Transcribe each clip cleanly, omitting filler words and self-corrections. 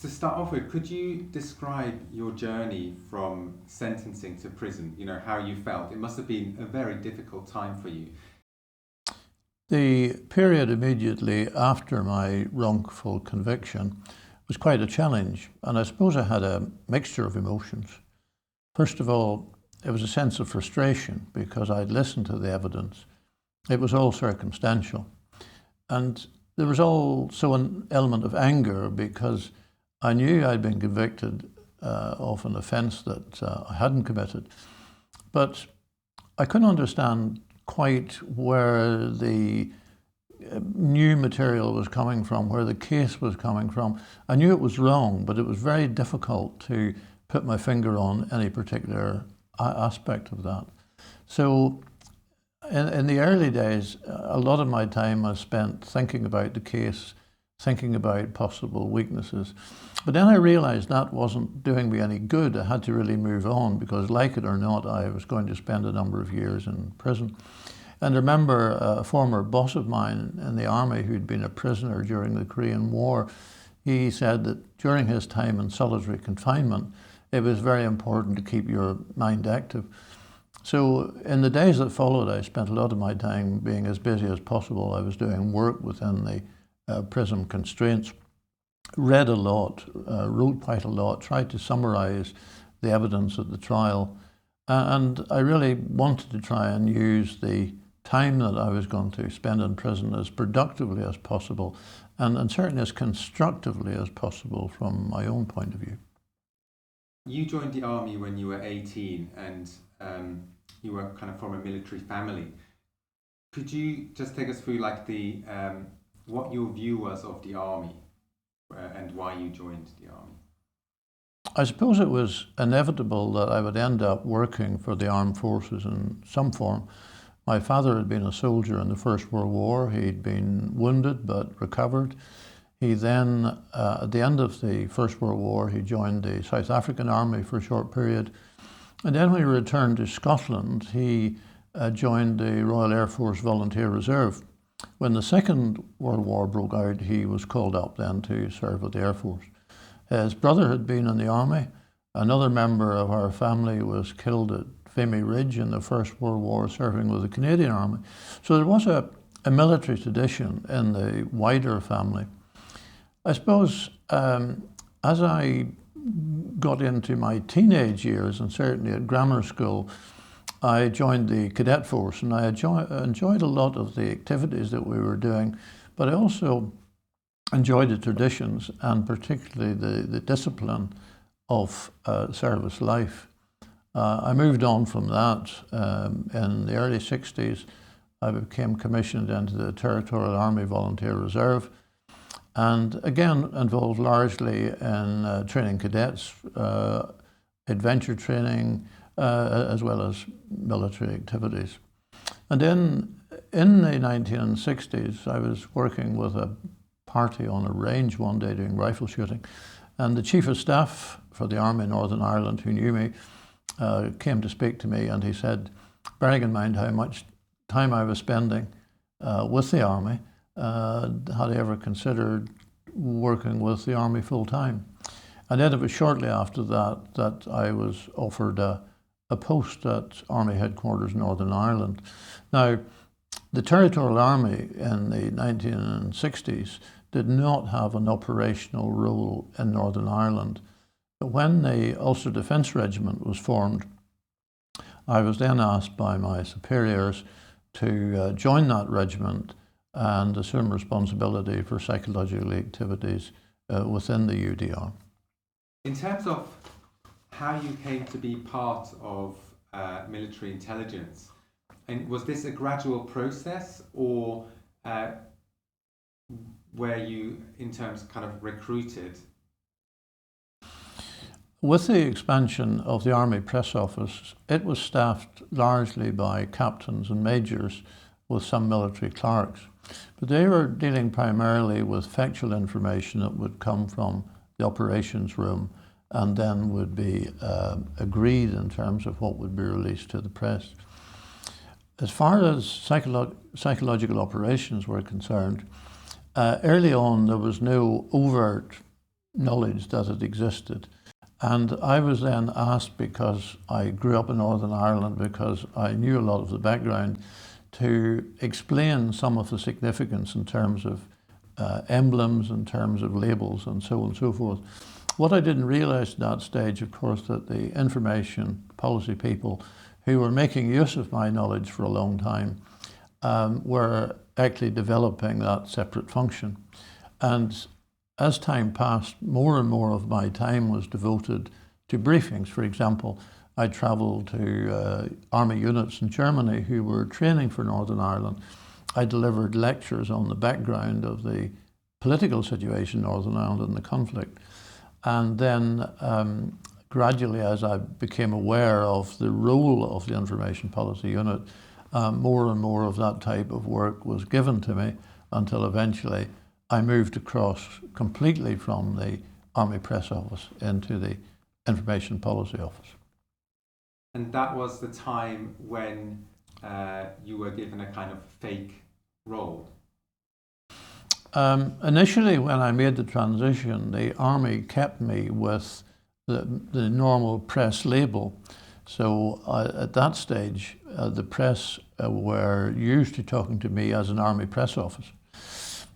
To start off with, could you describe your journey from sentencing to prison? You know, how you felt. It must have been a very difficult time for you. The period immediately after my wrongful conviction was quite a challenge, and I suppose I had a mixture of emotions. First of all, it was a sense of frustration because I'd listened to the evidence. It was all circumstantial. And there was also an element of anger because I knew I'd been convicted of an offence that I hadn't committed, but I couldn't understand quite where the new material was coming from, where the case was coming from. I knew it was wrong, but it was very difficult to put my finger on any particular aspect of that. So in the early days, a lot of my time was spent thinking about the case, thinking about possible weaknesses. But then I realized that wasn't doing me any good. I had to really move on because, like it or not, I was going to spend a number of years in prison. And I remember a former boss of mine in the army who'd been a prisoner during the Korean War. He said that during his time in solitary confinement, it was very important to keep your mind active. So in the days that followed, I spent a lot of my time being as busy as possible. I was doing work within the prison constraints, read a lot, wrote quite a lot, tried to summarize the evidence at the trial. And I really wanted to try and use the time that I was going to spend in prison as productively as possible and certainly as constructively as possible from my own point of view. You joined the army when you were 18 and you were kind of from a military family. Could you just take us through like the what your view was of the army and why you joined the army? I suppose it was inevitable that I would end up working for the armed forces in some form. My father had been a soldier in the First World War. He'd been wounded but recovered. He then, at the end of the First World War, he joined the South African Army for a short period. And then when he returned to Scotland, he joined the Royal Air Force Volunteer Reserve. When the Second World War broke out, he was called up then to serve with the Air Force. His brother had been in the army. Another member of our family was killed at Vimy Ridge in the First World War serving with the Canadian Army. So there was a military tradition in the wider family. I suppose as I got into my teenage years, and certainly at grammar school, I joined the cadet force, and I enjoyed a lot of the activities that we were doing, but I also enjoyed the traditions and particularly the discipline of service life. I moved on from that. In the early 60s, I became commissioned into the Territorial Army Volunteer Reserve, and again involved largely in training cadets, adventure training, as well as military activities. And then in the 1960s, I was working with a party on a range one day doing rifle shooting, and the Chief of Staff for the Army in Northern Ireland, who knew me, came to speak to me, and he said, bearing in mind how much time I was spending with the Army, had I ever considered working with the Army full time? And then it was shortly after that that I was offered a post at Army Headquarters Northern Ireland. Now, the Territorial Army in the 1960s did not have an operational role in Northern Ireland. But when the Ulster Defence Regiment was formed, I was then asked by my superiors to join that regiment and assume responsibility for psychological activities within the UDR. In terms of how you came to be part of military intelligence, and was this a gradual process, or were you in terms kind of recruited? With the expansion of the Army Press Office, it was staffed largely by captains and majors with some military clerks. But they were dealing primarily with factual information that would come from the operations room and then would be agreed in terms of what would be released to the press. As far as psychological operations were concerned, early on there was no overt knowledge that it existed. And I was then asked, because I grew up in Northern Ireland, because I knew a lot of the background, to explain some of the significance in terms of emblems, in terms of labels, and so on and so forth. What I didn't realize at that stage, of course, that the information policy people who were making use of my knowledge for a long time were actually developing that separate function. And as time passed, more and more of my time was devoted to briefings. For example, I travelled to army units in Germany who were training for Northern Ireland. I delivered lectures on the background of the political situation in Northern Ireland and the conflict. And then gradually, as I became aware of the role of the Information Policy Unit, more and more of that type of work was given to me until eventually I moved across completely from the Army Press Office into the Information Policy Office. And that was the time when you were given a kind of fake role? Initially, when I made the transition, the Army kept me with the normal press label. So at that stage, the press were used to talking to me as an Army Press Office.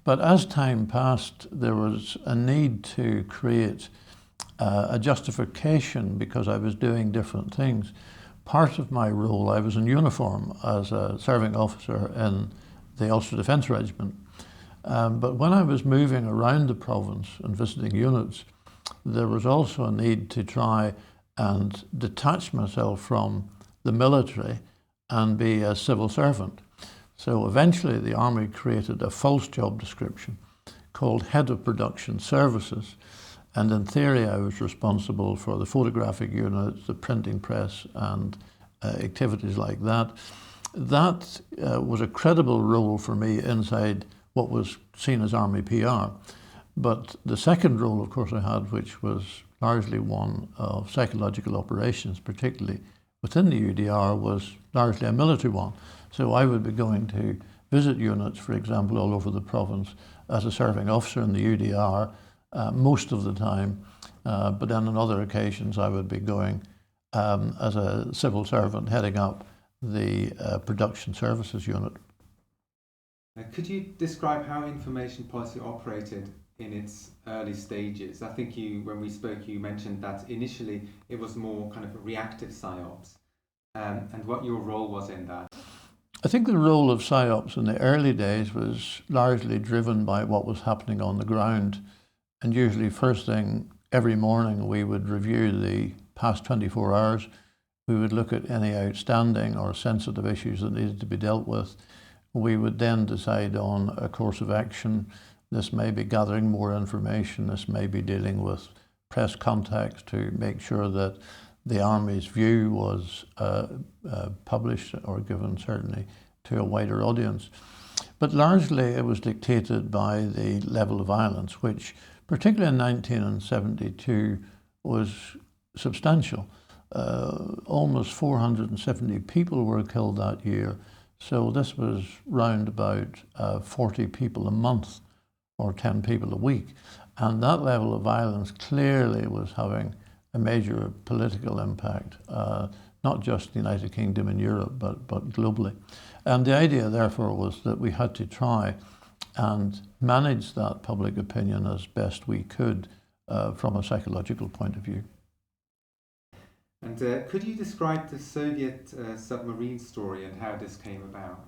But as time passed, there was a need to create a justification because I was doing different things. Part of my role, I was in uniform as a serving officer in the Ulster Defence Regiment. But when I was moving around the province and visiting units, there was also a need to try and detach myself from the military and be a civil servant. So eventually the Army created a false job description called Head of Production Services. And in theory, I was responsible for the photographic units, the printing press, and activities like that. That was a credible role for me inside what was seen as Army PR. But the second role, of course, I had, which was largely one of psychological operations, particularly within the UDR, was largely a military one. So I would be going to visit units, for example, all over the province as a serving officer in the UDR most of the time. But then on other occasions, I would be going as a civil servant heading up the production services unit. Could you describe how information policy operated in its early stages? I think when we spoke, you mentioned that initially it was more kind of reactive PsyOps, and what your role was in that. I think the role of PsyOps in the early days was largely driven by what was happening on the ground. And usually first thing every morning we would review the past 24 hours. We would look at any outstanding or sensitive issues that needed to be dealt with. We would then decide on a course of action. This may be gathering more information. This may be dealing with press contacts to make sure that the Army's view was published or given certainly to a wider audience. But largely it was dictated by the level of violence, which particularly in 1972 was substantial. Almost 470 people were killed that year. So this was round about 40 people a month or 10 people a week. And that level of violence clearly was having a major political impact, not just the United Kingdom and Europe, but globally. And the idea, therefore, was that we had to try and manage that public opinion as best we could from a psychological point of view. And could you describe the Soviet submarine story and how this came about?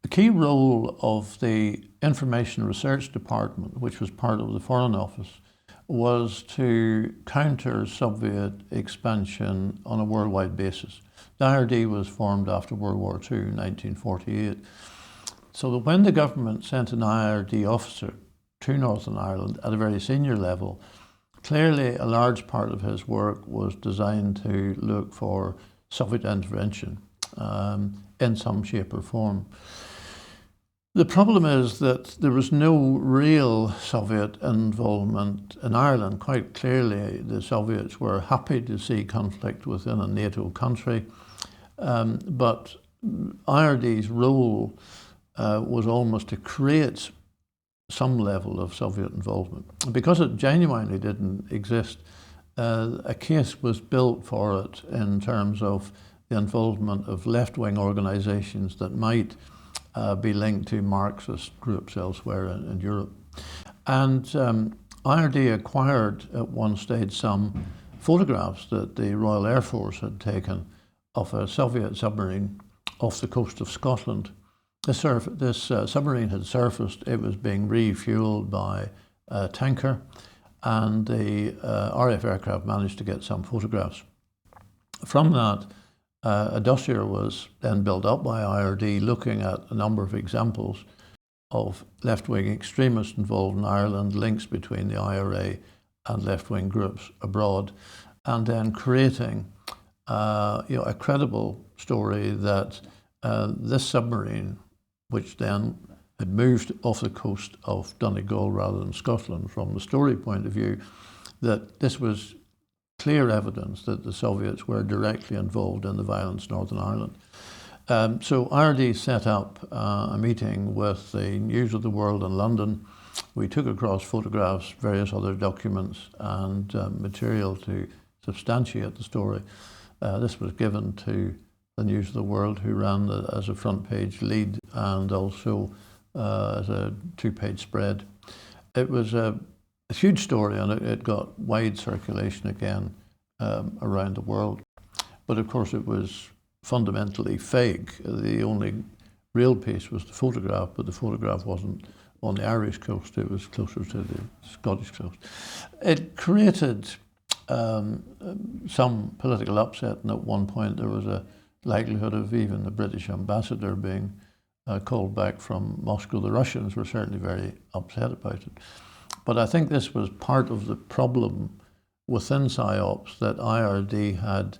The key role of the Information Research Department, which was part of the Foreign Office, was to counter Soviet expansion on a worldwide basis. The IRD was formed after World War II in 1948. So that when the government sent an IRD officer to Northern Ireland at a very senior level, clearly a large part of his work was designed to look for Soviet intervention in some shape or form. The problem is that there was no real Soviet involvement in Ireland. Quite clearly, the Soviets were happy to see conflict within a NATO country, but IRD's role was almost to create some level of Soviet involvement. Because it genuinely didn't exist, a case was built for it in terms of the involvement of left-wing organizations that might be linked to Marxist groups elsewhere in Europe. And IRD acquired at one stage some photographs that the Royal Air Force had taken of a Soviet submarine off the coast of Scotland. This submarine had surfaced. It was being refueled by a tanker, and the RAF aircraft managed to get some photographs. From that, a dossier was then built up by IRD looking at a number of examples of left-wing extremists involved in Ireland, links between the IRA and left-wing groups abroad, and then creating a credible story that this submarine, which then had moved off the coast of Donegal rather than Scotland, from the story point of view, that this was clear evidence that the Soviets were directly involved in the violence in Northern Ireland. So IRD set up a meeting with the News of the World in London. We took across photographs, various other documents, and material to substantiate the story. This was given to the News of the World, who ran as a front page lead and also as a 2-page spread. It was a huge story, and it got wide circulation again around the world. But of course it was fundamentally fake. The only real piece was the photograph, but the photograph wasn't on the Irish coast, it was closer to the Scottish coast. It created some political upset, and at one point there was a likelihood of even the British ambassador being called back from Moscow. The Russians were certainly very upset about it. But I think this was part of the problem within PsyOps, that IRD had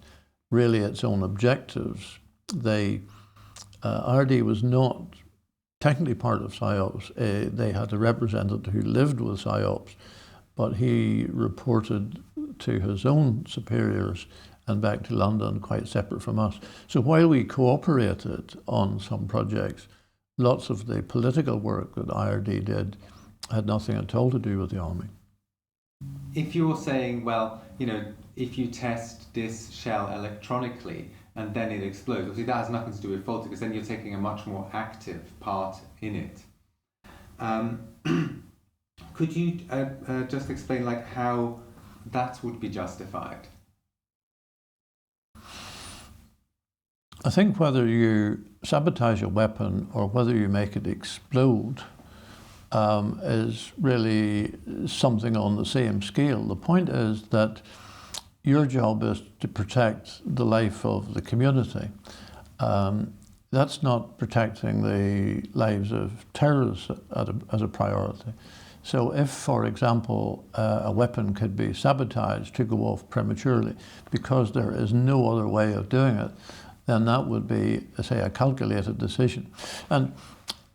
really its own objectives. IRD was not technically part of PsyOps. They had a representative who lived with PsyOps, but he reported to his own superiors and back to London, quite separate from us. So while we cooperated on some projects, lots of the political work that IRD did had nothing at all to do with the army. If you're saying, well, if you test this shell electronically and then it explodes, obviously that has nothing to do with faulty, because then you're taking a much more active part in it. Could you just explain how that would be justified? I think whether you sabotage a weapon or whether you make it explode is really something on the same scale. The point is that your job is to protect the life of the community. That's not protecting the lives of terrorists as a priority. So if, for example, a weapon could be sabotaged to go off prematurely because there is no other way of doing it, then that would be, say, a calculated decision. And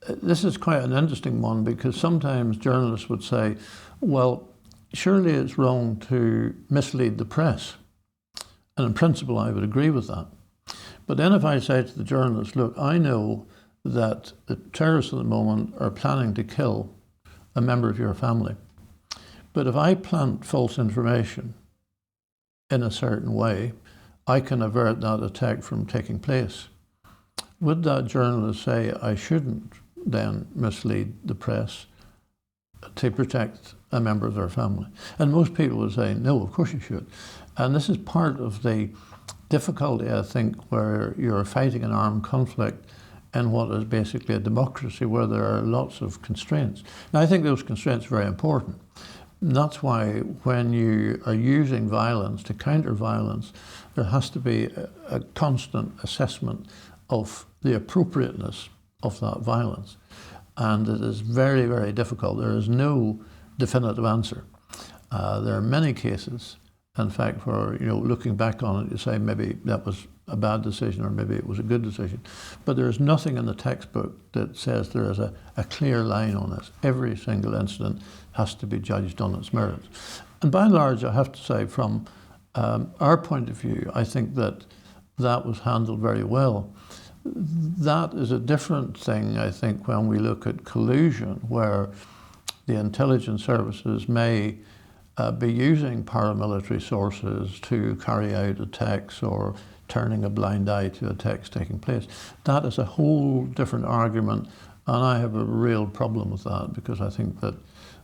this is quite an interesting one, because sometimes journalists would say, well, surely it's wrong to mislead the press. And in principle, I would agree with that. But then if I say to the journalist, look, I know that the terrorists at the moment are planning to kill a member of your family, but if I plant false information in a certain way, I can avert that attack from taking place. Would that journalist say, I shouldn't then mislead the press to protect a member of their family? And most people would say, no, of course you should. And this is part of the difficulty, I think, where you're fighting an armed conflict in what is basically a democracy, where there are lots of constraints. Now, I think those constraints are very important. And that's why when you are using violence to counter violence, there has to be a constant assessment of the appropriateness of that violence. And it is very, very difficult. There is no definitive answer. There are many cases, in fact, where, looking back on it, you say maybe that was a bad decision or maybe it was a good decision. But there is nothing in the textbook that says there is a clear line on this. Every single incident has to be judged on its merits. And by and large, I have to say, from our point of view, I think that was handled very well. That is a different thing, I think, when we look at collusion, where the intelligence services may be using paramilitary sources to carry out attacks or turning a blind eye to attacks taking place. That is a whole different argument, and I have a real problem with that, because I think that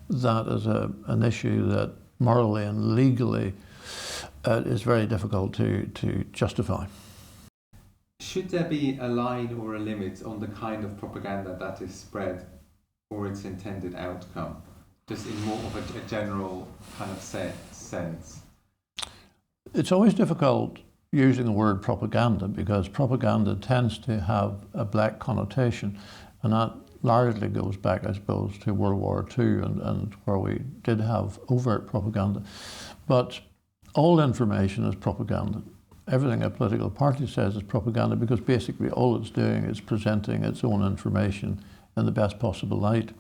that is an issue that morally and legally is very difficult to justify. Should there be a line or a limit on the kind of propaganda that is spread or its intended outcome, just in more of a general kind of sense? It's always difficult using the word propaganda, because propaganda tends to have a black connotation, and that largely goes back, I suppose, to World War II and where we did have overt propaganda. But all information is propaganda. Everything a political party says is propaganda, because basically all it's doing is presenting its own information in the best possible light.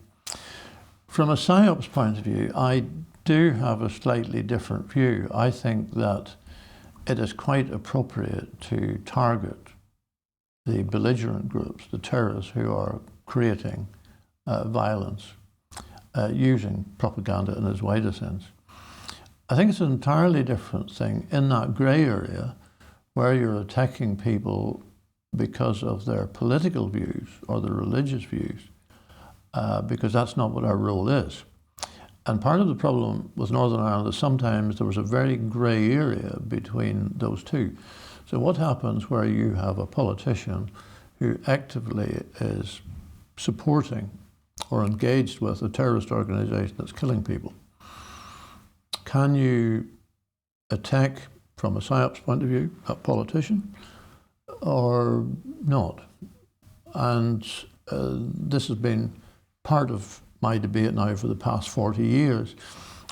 From a PsyOps point of view, I do have a slightly different view. I think that it is quite appropriate to target the belligerent groups, the terrorists who are creating violence using propaganda in its wider sense. I think it's an entirely different thing in that grey area where you're attacking people because of their political views or their religious views, because that's not what our role is. And part of the problem with Northern Ireland is sometimes there was a very grey area between those two. So what happens where you have a politician who actively is supporting or engaged with a terrorist organisation that's killing people? Can you attack, from a PsyOps point of view, a politician or not? And this has been part of my debate now for the past 40 years.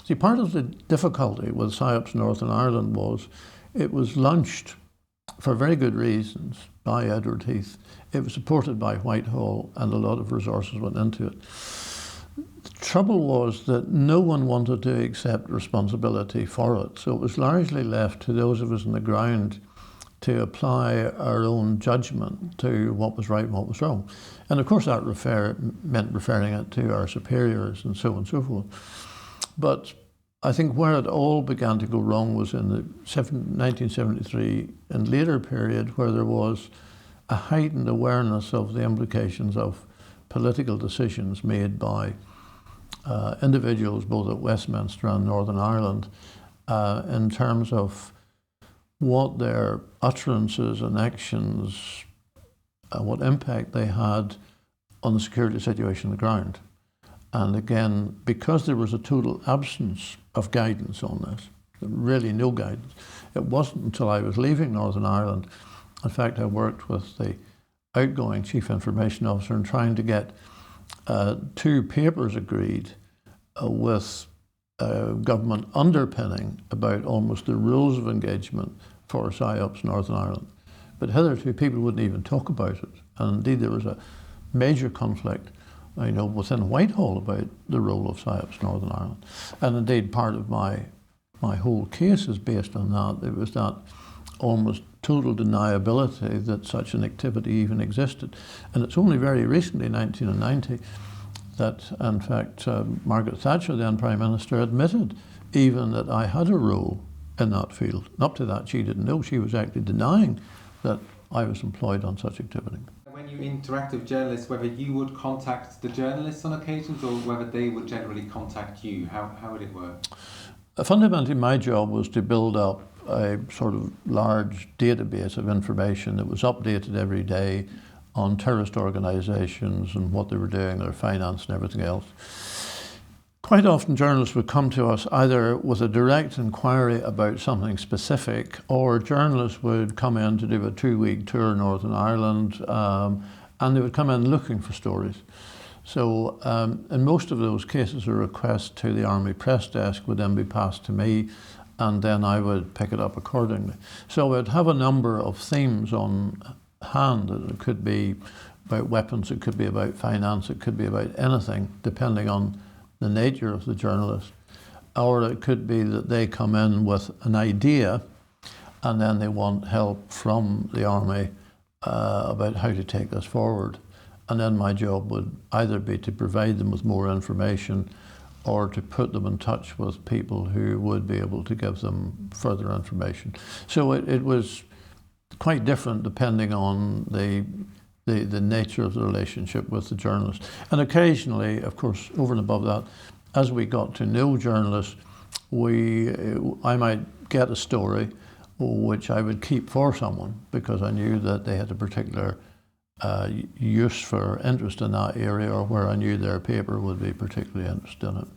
See, part of the difficulty with PsyOps Northern Ireland was it was launched for very good reasons by Edward Heath. It was supported by Whitehall, and a lot of resources went into it. The trouble was that no one wanted to accept responsibility for it, so it was largely left to those of us on the ground to apply our own judgment to what was right and what was wrong. And of course that meant referring it to our superiors and so on and so forth. But I think where it all began to go wrong was in the 1973 and later period, where there was a heightened awareness of the implications of political decisions made by individuals both at Westminster and Northern Ireland in terms of what their utterances and actions, what impact they had on the security situation on the ground. And again, because there was a total absence of guidance on this, really no guidance, it wasn't until I was leaving Northern Ireland. In fact, I worked with the outgoing Chief Information Officer in trying to get 2 papers agreed with government underpinning about almost the rules of engagement for PsyOps Northern Ireland. But hitherto people wouldn't even talk about it. And indeed there was a major conflict within Whitehall about the role of PsyOps Northern Ireland. And indeed part of my whole case is based on that. It was that almost total deniability that such an activity even existed. And it's only very recently, 1990, that in fact Margaret Thatcher, then Prime Minister, admitted even that I had a role in that field. And up to that she didn't know. She was actually denying that I was employed on such activity. When you interact with journalists, whether you would contact the journalists on occasions or whether they would generally contact you, how would it work? Fundamentally my job was to build up a sort of large database of information that was updated every day on terrorist organisations and what they were doing, their finance and everything else. Quite often journalists would come to us either with a direct inquiry about something specific, or journalists would come in to do a 2-week tour in Northern Ireland, and they would come in looking for stories. So in most of those cases, a request to the Army press desk would then be passed to me, and then I would pick it up accordingly. So I'd have a number of themes on hand. It could be about weapons, it could be about finance, it could be about anything, depending on the nature of the journalist. Or it could be that they come in with an idea and then they want help from the Army about how to take this forward. And then my job would either be to provide them with more information or to put them in touch with people who would be able to give them further information. So it was quite different depending on the nature of the relationship with the journalist. And occasionally, of course, over and above that, as we got to know journalists, I might get a story which I would keep for someone because I knew that they had a particular use for interest in that area, or where I knew their paper would be particularly interested in it.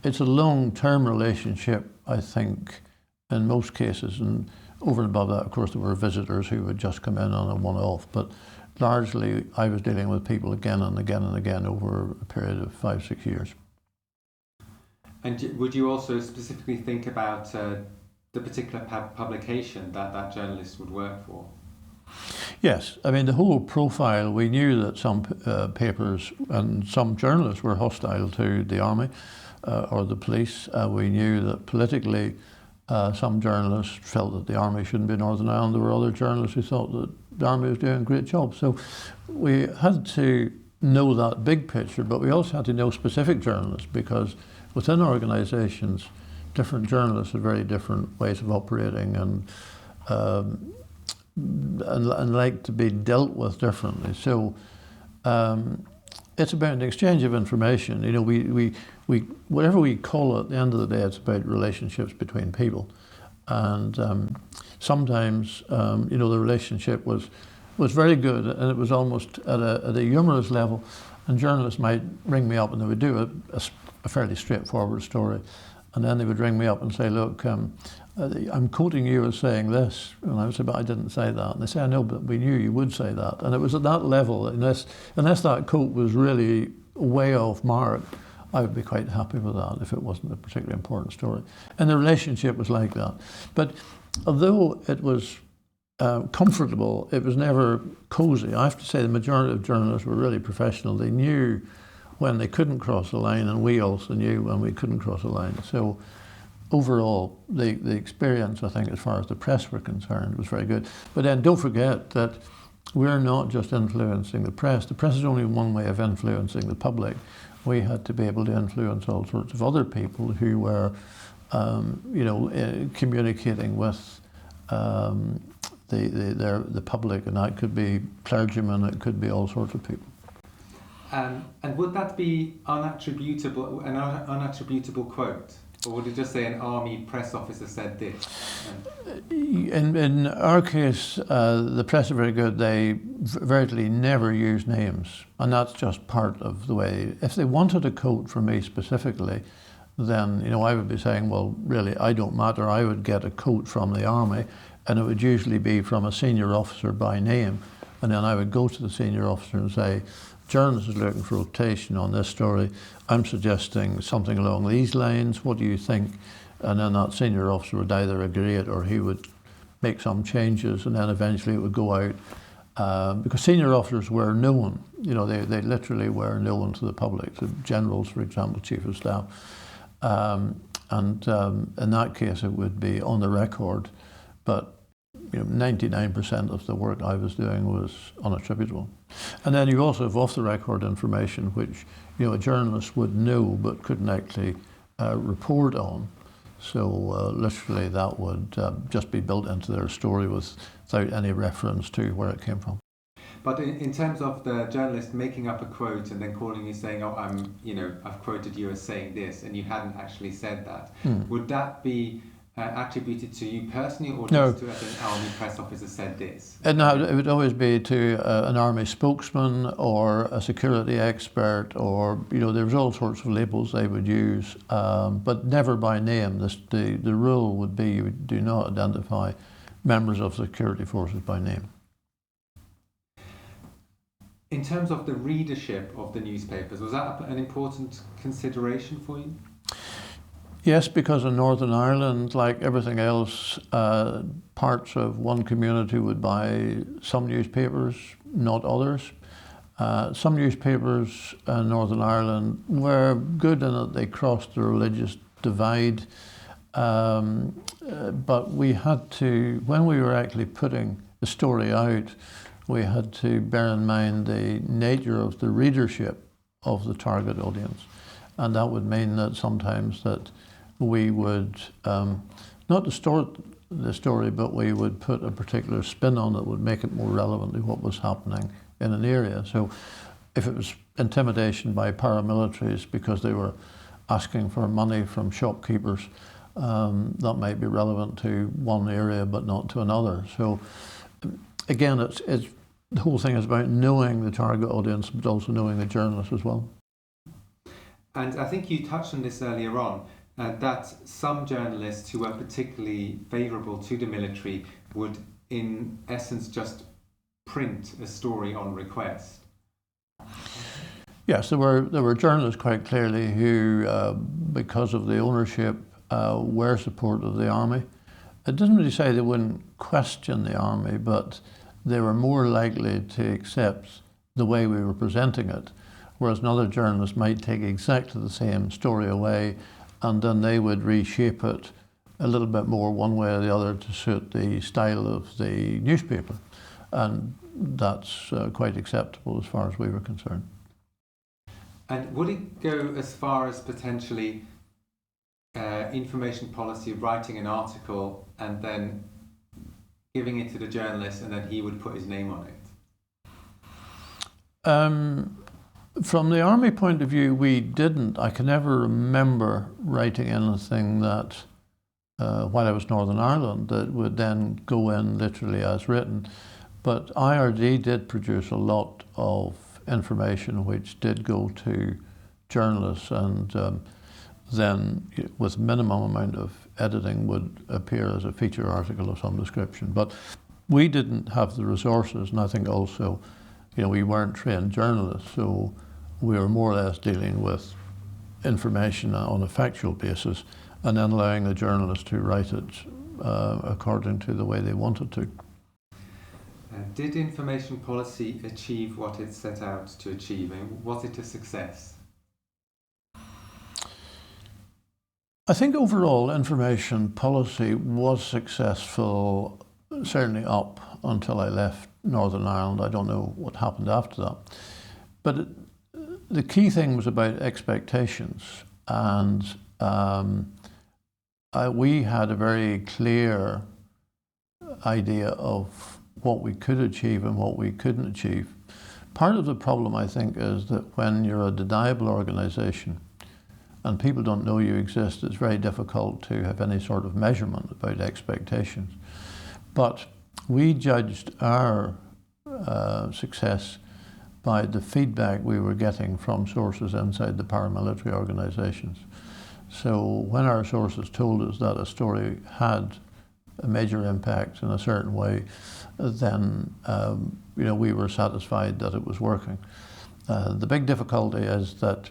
It's a long-term relationship, I think, in most cases, and over and above that, of course, there were visitors who would just come in on a one-off, but largely I was dealing with people again and again and again over a period of 5-6 years. And would you also specifically think about the particular publication that journalist would work for? Yes, I mean, the whole profile, we knew that some papers and some journalists were hostile to the army or the police. We knew that politically some journalists felt that the army shouldn't be in Northern Ireland. There were other journalists who thought that the army was doing a great job. So we had to know that big picture, but we also had to know specific journalists, because within organisations, different journalists have very different ways of operating and like to be dealt with differently. So it's about an exchange of information. You know, we whatever we call it, at the end of the day, it's about relationships between people. And sometimes, you know, the relationship was very good, and it was almost at a humorous level. And journalists might ring me up, and they would do a fairly straightforward story. And then they would ring me up and say, look, I'm quoting you as saying this. And I would say, but I didn't say that. And they say, I know, but we knew you would say that. And it was at that level, unless that quote was really way off mark, I would be quite happy with that if it wasn't a particularly important story. And the relationship was like that. But although it was comfortable, it was never cozy. I have to say the majority of journalists were really professional. They knew when they couldn't cross the line, and we also knew when we couldn't cross the line. So overall, the experience, I think, as far as the press were concerned, was very good. But then don't forget that we're not just influencing the press. The press is only one way of influencing the public. We had to be able to influence all sorts of other people who were, you know, communicating with the public, and that could be clergymen, it could be all sorts of people. And would that be an unattributable quote? Or would it just say an army press officer said this? In our case, the press are very good. They virtually never use names. And that's just part of the way. If they wanted a quote from me specifically, then, you know, I would be saying, well, really, I don't matter. I would get a quote from the army, and it would usually be from a senior officer by name. And then I would go to the senior officer and say, journalist is looking for rotation on this story. I'm suggesting something along these lines. What do you think? And then that senior officer would either agree it, or he would make some changes, and then eventually it would go out. Because senior officers were known, you know, they literally were known to the public. The generals, for example, chief of staff. And in that case, it would be on the record. But you know, 99% of the work I was doing was unattributable. And then you also have off-the-record information, which, you know, a journalist would know but couldn't actually report on. So literally that would just be built into their story without any reference to where it came from. But in terms of the journalist making up a quote and then calling you saying, oh, I've quoted you as saying this, and you hadn't actually said that, would that be attributed to you personally, or just to as an army press officer said this? No, it would always be to an army spokesman or a security expert, or, you know, there was all sorts of labels they would use, but never by name. The rule would be you do not identify members of security forces by name. In terms of the readership of the newspapers, was that an important consideration for you? Yes, because in Northern Ireland, like everything else, parts of one community would buy some newspapers, not others. Some newspapers in Northern Ireland were good in that they crossed the religious divide, but we had to, when we were actually putting the story out, we had to bear in mind the nature of the readership of the target audience. And that would mean that sometimes that we would not distort the story, but we would put a particular spin on it, would make it more relevant to what was happening in an area. So if it was intimidation by paramilitaries because they were asking for money from shopkeepers, that might be relevant to one area but not to another. So again, it's the whole thing is about knowing the target audience, but also knowing the journalist as well. And I think you touched on this earlier on, that some journalists who were particularly favourable to the military would, in essence, just print a story on request. Yes, there were journalists quite clearly who, because of the ownership, were supportive of the army. It doesn't really say they wouldn't question the army, but they were more likely to accept the way we were presenting it, whereas another journalist might take exactly the same story away and then they would reshape it a little bit more one way or the other to suit the style of the newspaper. And that's quite acceptable as far as we were concerned. And would it go as far as potentially information policy, writing an article and then giving it to the journalist and then he would put his name on it? From the army point of view, we didn't. I can never remember writing anything that, while I was Northern Ireland, that would then go in literally as written. But IRD did produce a lot of information which did go to journalists and then with minimum amount of editing would appear as a feature article of some description. But we didn't have the resources, and I think also, we weren't trained journalists, so we were more or less dealing with information on a factual basis and then allowing the journalists to write it according to the way they wanted to. Did information policy achieve what it set out to achieve? And was it a success? I think overall information policy was successful, certainly up until I left Northern Ireland. I don't know what happened after that. But the key thing was about expectations, and we had a very clear idea of what we could achieve and what we couldn't achieve. Part of the problem, I think, is that when you're a deniable organisation and people don't know you exist, it's very difficult to have any sort of measurement about expectations. But we judged our success by the feedback we were getting from sources inside the paramilitary organisations. So when our sources told us that a story had a major impact in a certain way, then we were satisfied that it was working. The big difficulty is that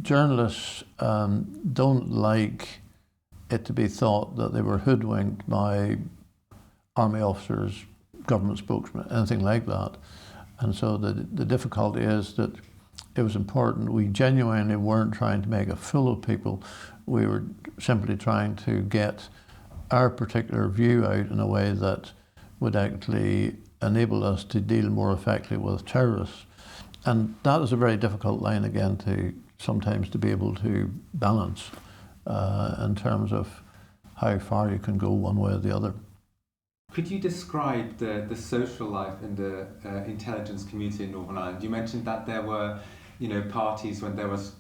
journalists don't like it to be thought that they were hoodwinked by army officers, government spokesmen, anything like that. And so the difficulty is that it was important. We genuinely weren't trying to make a fool of people. We were simply trying to get our particular view out in a way that would actually enable us to deal more effectively with terrorists. And that is a very difficult line, again, to sometimes to be able to balance in terms of how far you can go one way or the other. Could you describe the social life in the intelligence community in Northern Ireland? You mentioned that there were, parties when there was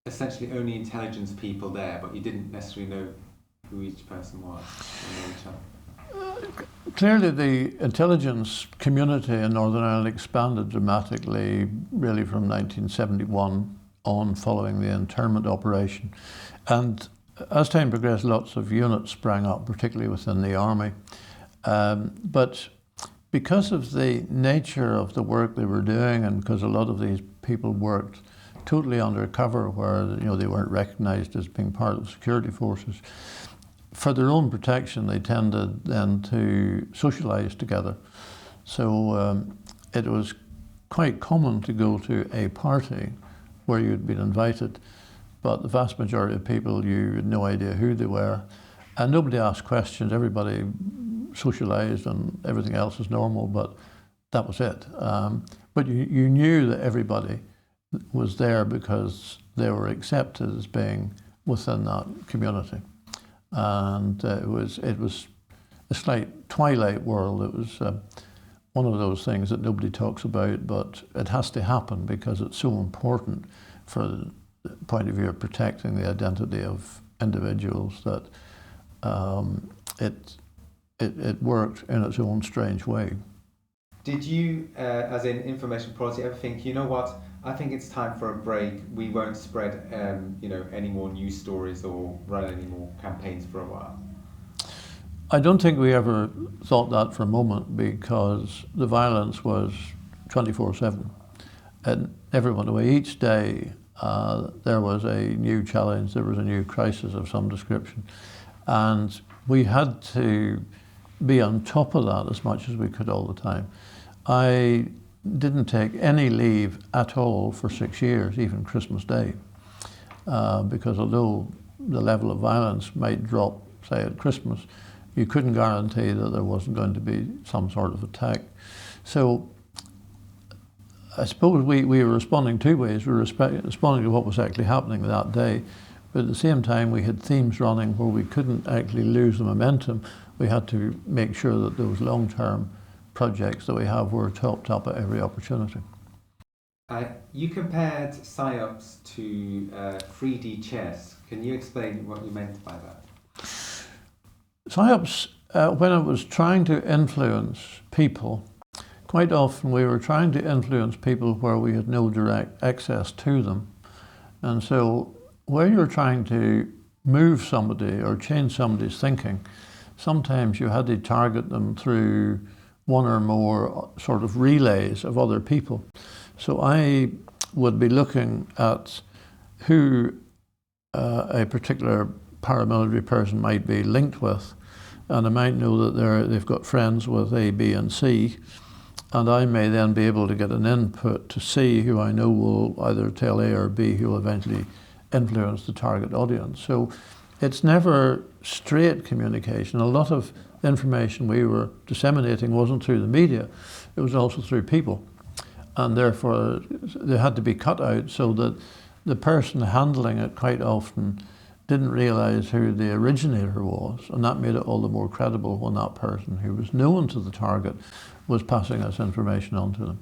essentially only intelligence people there, but you didn't necessarily know who each person was or each other. Clearly, the intelligence community in Northern Ireland expanded dramatically, really from 1971 on, following the internment operation. And as time progressed, lots of units sprang up, particularly within the army. But because of the nature of the work they were doing, and because a lot of these people worked totally undercover, where they weren't recognised as being part of security forces, for their own protection, they tended then to socialise together. So it was quite common to go to a party where you'd been invited, but the vast majority of people, you had no idea who they were, and nobody asked questions. Everybody socialised and everything else was normal, but that was it. But you knew that everybody was there because they were accepted as being within that community. And it was a slight twilight world. It was one of those things that nobody talks about, but it has to happen because it's so important for the point of view of protecting the identity of individuals that it worked in its own strange way. Did you, as in information policy, ever think, you know what, I think it's time for a break, we won't spread any more news stories or run any more campaigns for a while? I don't think we ever thought that for a moment, because the violence was 24/7. And never went away. Each day there was a new challenge, there was a new crisis of some description. And we had to be on top of that as much as we could all the time. I didn't take any leave at all for 6 years, even Christmas Day, because although the level of violence might drop, say, at Christmas, you couldn't guarantee that there wasn't going to be some sort of attack. So I suppose we were responding two ways. We were responding to what was actually happening that day, but at the same time we had themes running where we couldn't actually lose the momentum. We had to make sure that those long-term projects that we have were topped up at every opportunity. You compared PsyOps to 3D chess. Can you explain what you meant by that? PsyOps, when it was trying to influence people, quite often we were trying to influence people where we had no direct access to them. And so where you're trying to move somebody or change somebody's thinking, sometimes you had to target them through one or more sort of relays of other people. So I would be looking at who a particular paramilitary person might be linked with, and I might know that they've got friends with A, B, and C, and I may then be able to get an input to C, who I know will either tell A or B, who will eventually influence the target audience. So it's never straight communication. A lot of information we were disseminating wasn't through the media, it was also through people. And therefore they had to be cut out so that the person handling it quite often didn't realize who the originator was, and that made it all the more credible when that person who was known to the target was passing this information on to them.